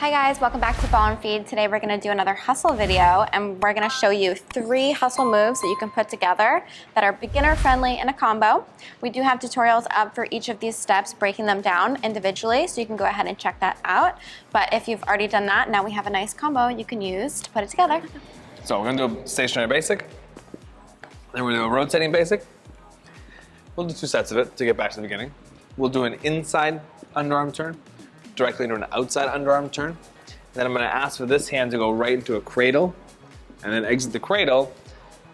Hi guys, welcome back to Ballroom Feed. Today we're going to do another hustle video and we're going to show you 3 hustle moves that you can put together that are beginner friendly in a combo. We do have tutorials up for each of these steps, breaking them down individually, so you can go ahead and check that out. But if you've already done that, now we have a nice combo you can use to put it together. So we're going to do a stationary basic, then we're going to do a rotating basic. We'll do 2 sets of it to get back to the beginning. We'll do an inside underarm turn, directly into an outside underarm turn. Then I'm going to ask for this hand to go right into a cradle, and then exit the cradle.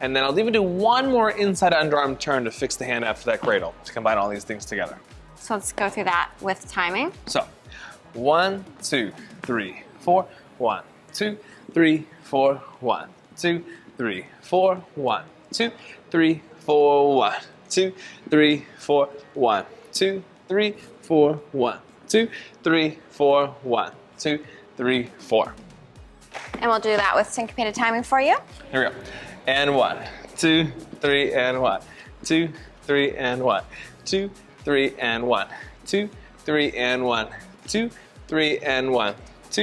And then I'll even do 1 more inside underarm turn to fix the hand after that cradle, to combine all these things together. So let's go through that with timing. So, 1, 2, 3, 4, 1, 2, 3, 4, 1, 2, 3, 4, 1, 2, 3, 4, 1, 2, 3, 4, 1, 2, 3, 4, 1, 2, 3, 4, 1, 2, 3, 4. And we'll do that with syncopated timing for you. Here we go. And 1, 2, 3, and 1, 2, 3, and 1, 2, 3, and 1, 2, 3, and 1, 2, 3, and 1, 2,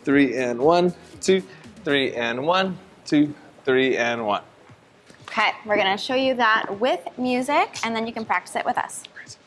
3, and 1, 2, 3, and 1, 2, 3, and 1. Okay, we're going to show you that with music and then you can practice it with us. Crazy.